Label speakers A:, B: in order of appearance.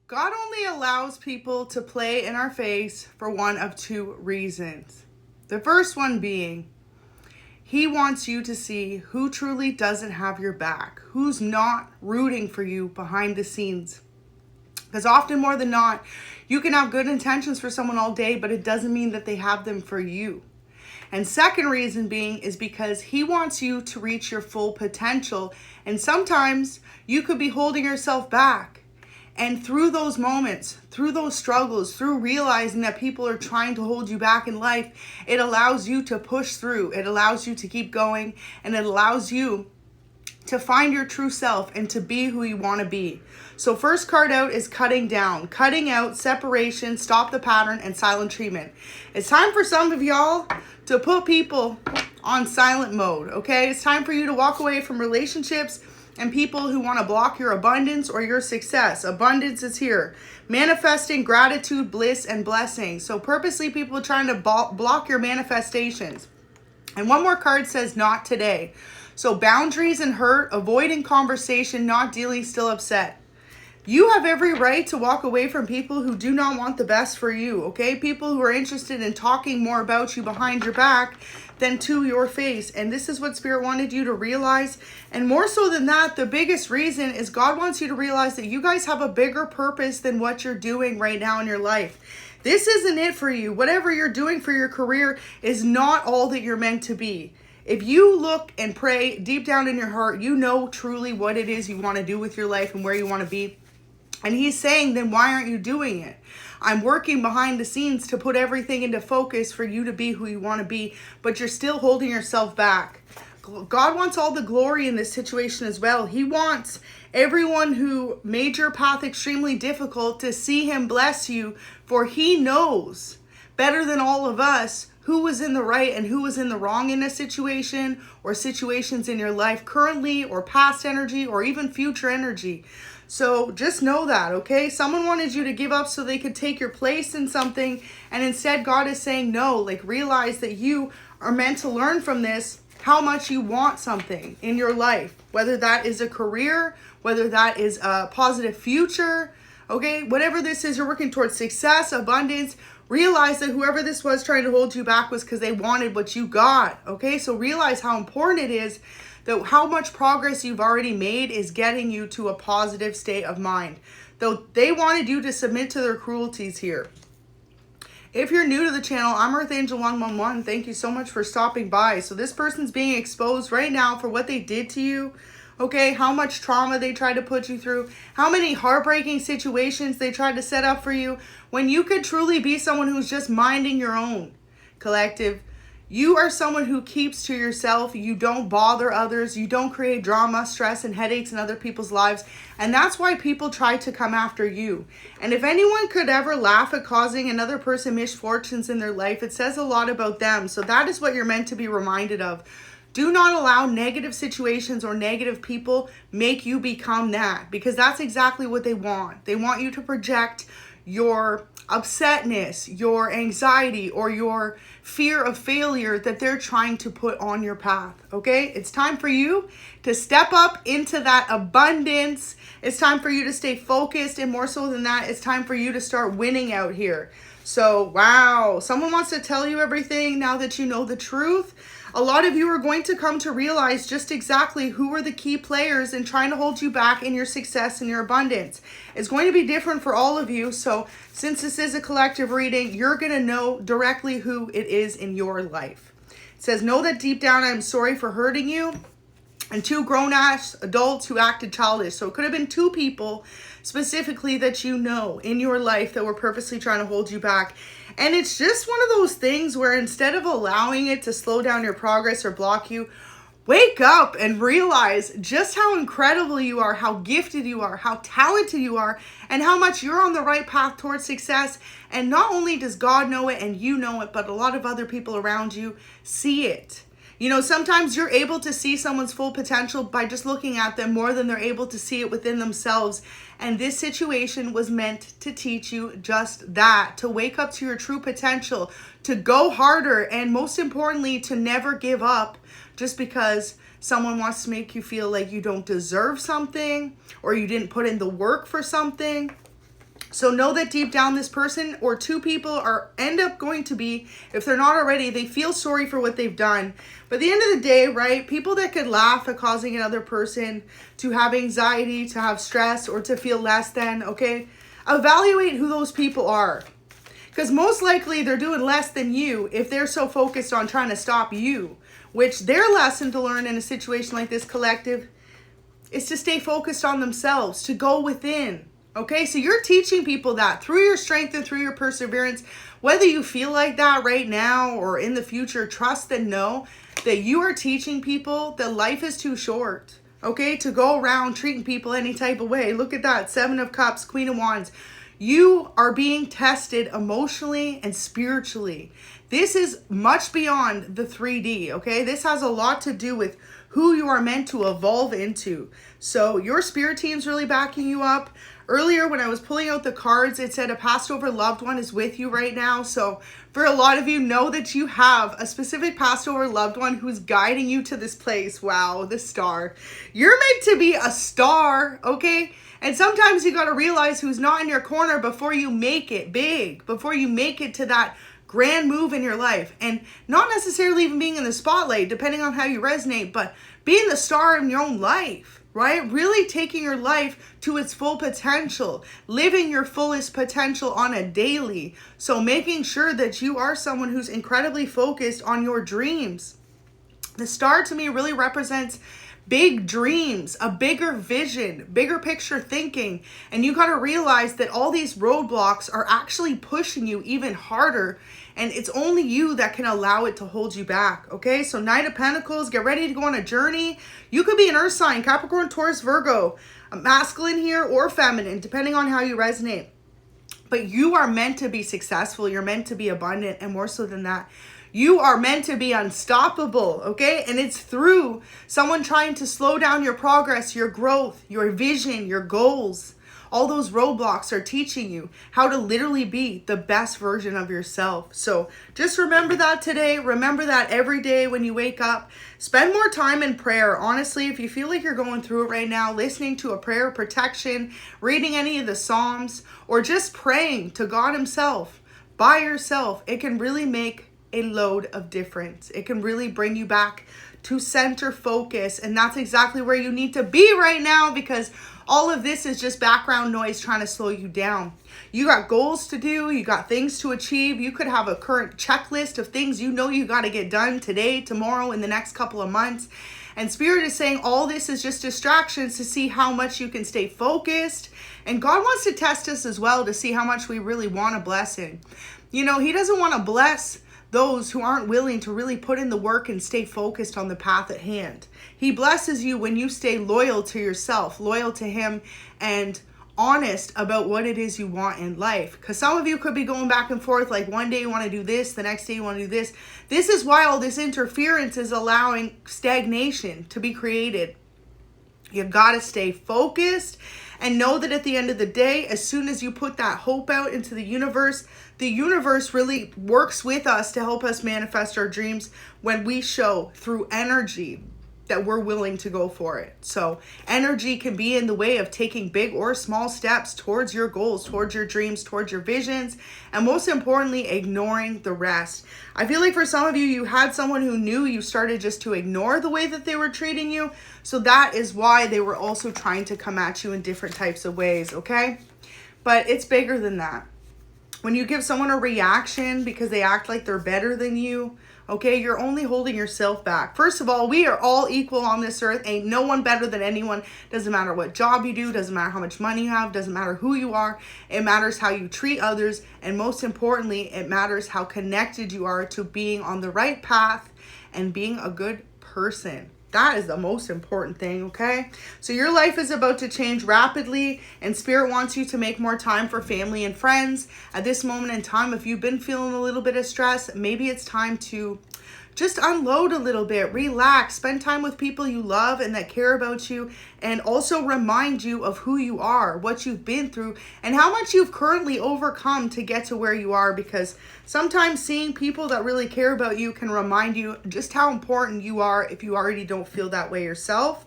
A: God only allows people to play in our face for one of two reasons. The first one being, He wants you to see who truly doesn't have your back, who's not rooting for you behind the scenes. Because often more than not, you can have good intentions for someone all day, but it doesn't mean that they have them for you. And second reason being is because He wants you to reach your full potential. And sometimes you could be holding yourself back. And through those moments, through those struggles, through realizing that people are trying to hold you back in life, it allows you to push through. It allows you to keep going, and it allows you to find your true self and to be who you want to be. So first card out is cutting down, cutting out, separation, stop the pattern, and silent treatment. It's time for some of y'all to put people on silent mode, okay? It's time for you to walk away from relationships and people who want to block your abundance or your success. Abundance is here. Manifesting gratitude, bliss, and blessings. So purposely people are trying to block your manifestations. And one more card says not today. So boundaries and hurt, avoiding conversation, not dealing, still upset. You have every right to walk away from people who do not want the best for you, okay? People who are interested in talking more about you behind your back than to your face. And this is what Spirit wanted you to realize. And more so than that, the biggest reason is God wants you to realize that you guys have a bigger purpose than what you're doing right now in your life. This isn't it for you. Whatever you're doing for your career is not all that you're meant to be. If you look and pray deep down in your heart, you know truly what it is you want to do with your life and where you want to be. And He's saying, then why aren't you doing it? I'm working behind the scenes to put everything into focus for you to be who you want to be, but you're still holding yourself back. God wants all the glory in this situation as well. He wants everyone who made your path extremely difficult to see Him bless you, for He knows better than all of us who was in the right and who was in the wrong in a situation or situations in your life currently or past energy or even future energy. So just know that, okay? Someone wanted you to give up so they could take your place in something, and instead God is saying no. Like, realize that you are meant to learn from this how much you want something in your life, whether that is a career, whether that is a positive future, okay? Whatever this is, you're working towards success, abundance. Realize that whoever this was trying to hold you back was because they wanted what you got, okay? So realize how important it is that how much progress you've already made is getting you to a positive state of mind. Though they wanted you to submit to their cruelties here. If you're new to the channel, I'm Earth Angel 111. Thank you so much for stopping by. So this person's being exposed right now for what they did to you. Okay, how much trauma they tried to put you through, how many heartbreaking situations they tried to set up for you, when you could truly be someone who's just minding your own. Collective, you are someone who keeps to yourself. You don't bother others. You don't create drama, stress, and headaches in other people's lives. And that's why people try to come after you. And if anyone could ever laugh at causing another person misfortunes in their life, it says a lot about them. So that is what you're meant to be reminded of. Do not allow negative situations or negative people make you become that, because that's exactly what they want. They want you to project your upsetness, your anxiety, or your fear of failure that they're trying to put on your path, okay? It's time for you to step up into that abundance. It's time for you to stay focused, and more so than that, it's time for you to start winning out here. So, wow, someone wants to tell you everything now that you know the truth. A lot of you are going to come to realize just exactly who are the key players in trying to hold you back in your success and your abundance. It's going to be different for all of you. So since this is a collective reading, you're going to know directly who it is in your life. It says, know that deep down I'm sorry for hurting you. And two grown-ass adults who acted childish. So it could have been two people specifically that you know in your life that were purposely trying to hold you back. And it's just one of those things where instead of allowing it to slow down your progress or block you, wake up and realize just how incredible you are, how gifted you are, how talented you are, and how much you're on the right path towards success. And not only does God know it and you know it, but a lot of other people around you see it. You know, sometimes you're able to see someone's full potential by just looking at them more than they're able to see it within themselves. And this situation was meant to teach you just that, to wake up to your true potential, to go harder, and most importantly, to never give up just because someone wants to make you feel like you don't deserve something or you didn't put in the work for something. So know that deep down this person or two people end up going to be, if they're not already, they feel sorry for what they've done. But at the end of the day, right, people that could laugh at causing another person to have anxiety, to have stress, or to feel less than, okay, evaluate who those people are. Because most likely they're doing less than you if they're so focused on trying to stop you. Which their lesson to learn in a situation like this, collective, is to stay focused on themselves, to go within. Okay, so you're teaching people that through your strength and through your perseverance, whether you feel like that right now or in the future, trust and know that you are teaching people that life is too short, okay, to go around treating people any type of way. Look at that, 7 of Cups, Queen of Wands. You are being tested emotionally and spiritually. This is much beyond the 3D, okay? This has a lot to do with who you are meant to evolve into. So your spirit team's really backing you up. Earlier when I was pulling out the cards, it said a passed over loved one is with you right now. So for a lot of you, know that you have a specific passed over loved one who's guiding you to this place. Wow, the star. You're meant to be a star, okay? And sometimes you got to realize who's not in your corner before you make it big, before you make it to that grand move in your life. And not necessarily even being in the spotlight, depending on how you resonate, but being the star in your own life, right? Really taking your life to its full potential, living your fullest potential on a daily. So making sure that you are someone who's incredibly focused on your dreams. The star to me really represents big dreams, a bigger vision, bigger picture thinking. And you got to realize that all these roadblocks are actually pushing you even harder. And it's only you that can allow it to hold you back. Okay, so Knight of Pentacles, get ready to go on a journey. You could be an earth sign, Capricorn, Taurus, Virgo, masculine here or feminine, depending on how you resonate. But you are meant to be successful. You're meant to be abundant. And more so than that, you are meant to be unstoppable, okay? And it's through someone trying to slow down your progress, your growth, your vision, your goals. All those roadblocks are teaching you how to literally be the best version of yourself. So just remember that today. Remember that every day when you wake up. Spend more time in prayer. Honestly, if you feel like you're going through it right now, listening to a prayer of protection, reading any of the Psalms, or just praying to God himself by yourself, it can really make a load of difference. It can really bring you back to center focus. And that's exactly where you need to be right now, because all of this is just background noise trying to slow you down. You got goals to do. You got things to achieve. You could have a current checklist of things you know you got to get done today, tomorrow, in the next couple of months. And Spirit is saying all this is just distractions to see how much you can stay focused. And God wants to test us as well to see how much we really want a blessing. You know, he doesn't want to bless those who aren't willing to really put in the work and stay focused on the path at hand. He blesses you when you stay loyal to yourself, loyal to him, and honest about what it is you want in life. Because some of you could be going back and forth, like one day you want to do this, the next day you want to do this. This is why all this interference is allowing stagnation to be created. You got to stay focused and know that at the end of the day, as soon as you put that hope out into the universe really works with us to help us manifest our dreams when we show through energy that we're willing to go for it. So energy can be in the way of taking big or small steps towards your goals, towards your dreams, towards your visions, and most importantly, ignoring the rest. I feel like for some of you, you had someone who knew you started just to ignore the way that they were treating you. So that is why they were also trying to come at you in different types of ways, okay? But it's bigger than that. When you give someone a reaction because they act like they're better than you, okay, you're only holding yourself back. First of all, we are all equal on this earth. Ain't no one better than anyone. Doesn't matter what job you do. Doesn't matter how much money you have. Doesn't matter who you are. It matters how you treat others. And most importantly, it matters how connected you are to being on the right path and being a good person. That is the most important thing, okay? So your life is about to change rapidly, and Spirit wants you to make more time for family and friends. At this moment in time, if you've been feeling a little bit of stress, maybe it's time to just unload a little bit, relax, spend time with people you love and that care about you, and also remind you of who you are, what you've been through, and how much you've currently overcome to get to where you are, because sometimes seeing people that really care about you can remind you just how important you are if you already don't feel that way yourself.